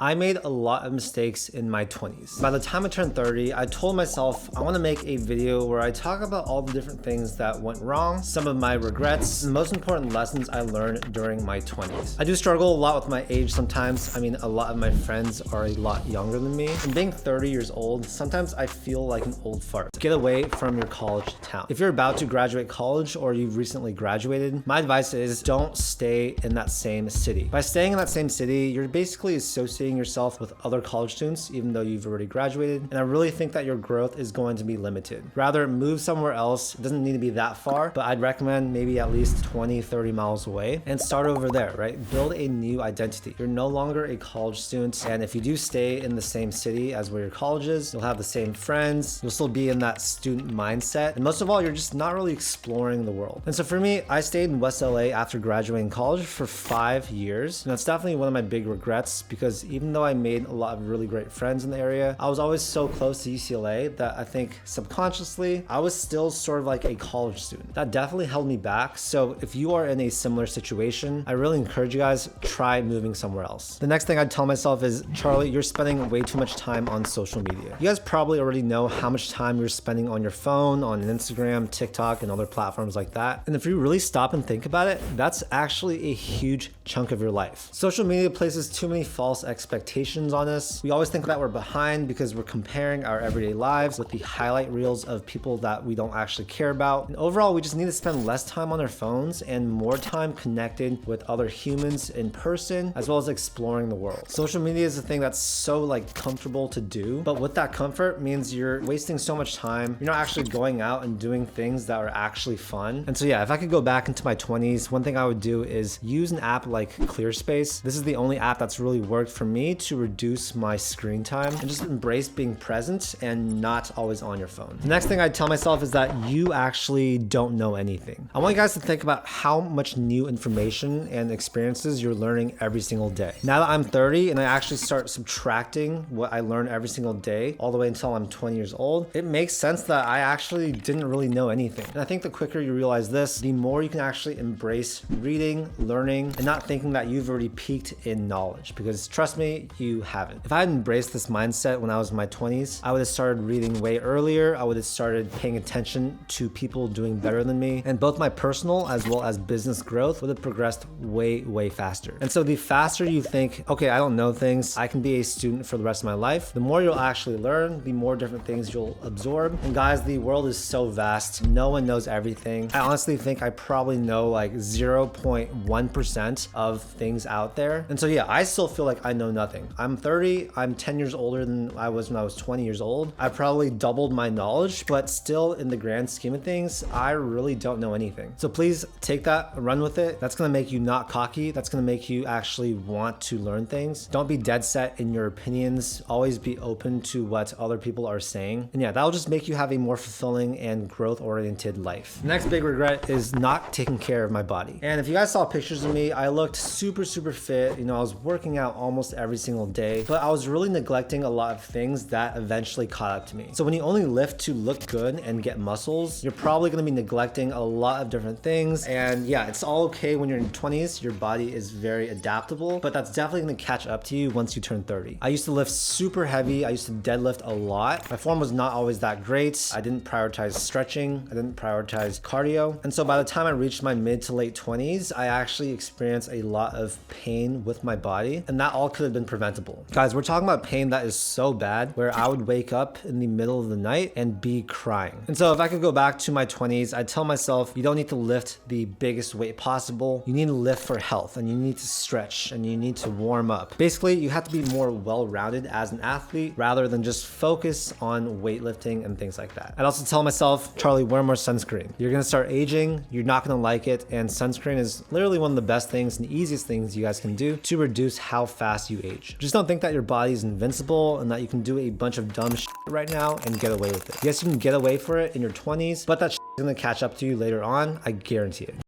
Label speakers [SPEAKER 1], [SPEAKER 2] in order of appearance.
[SPEAKER 1] I made a lot of mistakes in my 20s. By the time I turned 30, I told myself I want to make a video where I talk about all the different things that went wrong, some of my regrets, and the most important lessons I learned during my 20s. I do struggle a lot with my age sometimes. I mean, a lot of my friends are a lot younger than me. And being 30 years old, sometimes I feel like an old fart. Get away from your college town. If you're about to graduate college or you've recently graduated, my advice is don't stay in that same city. By staying in that same city, you're basically associating yourself with other college students, even though you've already graduated. And I really think that your growth is going to be limited. Rather, move somewhere else. It doesn't need to be that far, but I'd recommend maybe at least 20, 30 miles away and start over there, right? Build a new identity. You're no longer a college student. And if you do stay in the same city as where your college is, you'll have the same friends. You'll still be in that student mindset. And most of all, you're just not really exploring the world. And so for me, I stayed in West LA after graduating college for 5 years. And that's definitely one of my big regrets because even though I made a lot of really great friends in the area, I was always so close to UCLA that I think subconsciously, I was still sort of like a college student. That definitely held me back. So if you are in a similar situation, I really encourage you guys, try moving somewhere else. The next thing I'd tell myself is, Charlie, you're spending way too much time on social media. You guys probably already know how much time you're spending on your phone, on Instagram, TikTok, and other platforms like that. And if you really stop and think about it, that's actually a huge chunk of your life. Social media places too many false expectations on us. We always think that we're behind because we're comparing our everyday lives with the highlight reels of people that we don't actually care about. And overall, we just need to spend less time on our phones and more time connected with other humans in person, as well as exploring the world. Social media is a thing that's so comfortable to do, but with that comfort means you're wasting so much time. You're not actually going out and doing things that are actually fun. And so yeah, if I could go back into my 20s, one thing I would do is use an app like ClearSpace. This is the only app that's really worked for me to reduce my screen time and just embrace being present and not always on your phone. The next thing I tell myself is that you actually don't know anything. I want you guys to think about how much new information and experiences you're learning every single day. Now that I'm 30 and I actually start subtracting what I learn every single day all the way until I'm 20 years old, it makes sense that I actually didn't really know anything. And I think the quicker you realize this, the more you can actually embrace reading, learning, and not thinking that you've already peaked in knowledge, because trust me, you haven't. If I had embraced this mindset when I was in my 20s, I would have started reading way earlier. I would have started paying attention to people doing better than me, and both my personal as well as business growth would have progressed way, way faster. And so the faster you think, okay, I don't know things, I can be a student for the rest of my life, the more you'll actually learn, the more different things you'll absorb. And guys, the world is so vast. No one knows everything. I honestly think I probably know 0.1% of things out there. And so yeah, I still feel like I know nothing. I'm 30, I'm 10 years older than I was when I was 20 years old. I probably doubled my knowledge, but still in the grand scheme of things, I really don't know anything. So please take that, run with it. That's gonna make you not cocky. That's gonna make you actually want to learn things. Don't be dead set in your opinions. Always be open to what other people are saying. And yeah, that'll just make you have a more fulfilling and growth-oriented life. The next big regret is not taking care of my body. And if you guys saw pictures of me, I looked super, super fit. You know, I was working out almost every single day, but I was really neglecting a lot of things that eventually caught up to me. So when you only lift to look good and get muscles, you're probably gonna be neglecting a lot of different things. And yeah, it's all okay when you're in your 20s, your body is very adaptable, but that's definitely gonna catch up to you once you turn 30. I used to lift super heavy. I used to deadlift a lot. My form was not always that great. I didn't prioritize stretching. I didn't prioritize cardio. And so by the time I reached my mid to late 20s, I actually experienced a lot of pain with my body, and that all could have been preventable. Guys, we're talking about pain that is so bad where I would wake up in the middle of the night and be crying. And so if I could go back to my 20s, I'd tell myself, you don't need to lift the biggest weight possible. You need to lift for health, and you need to stretch, and you need to warm up. Basically, you have to be more well-rounded as an athlete rather than just focus on weightlifting and things like that. I'd also tell myself, Charlie, wear more sunscreen. You're gonna start aging, you're not gonna like it, and sunscreen is literally one of the best things and easiest things you guys can do to reduce how fast you age. Just don't think that your body is invincible and that you can do a bunch of dumb shit right now and get away with it. Yes, you can get away for it in your 20s, but that shit is gonna catch up to you later on, I guarantee it.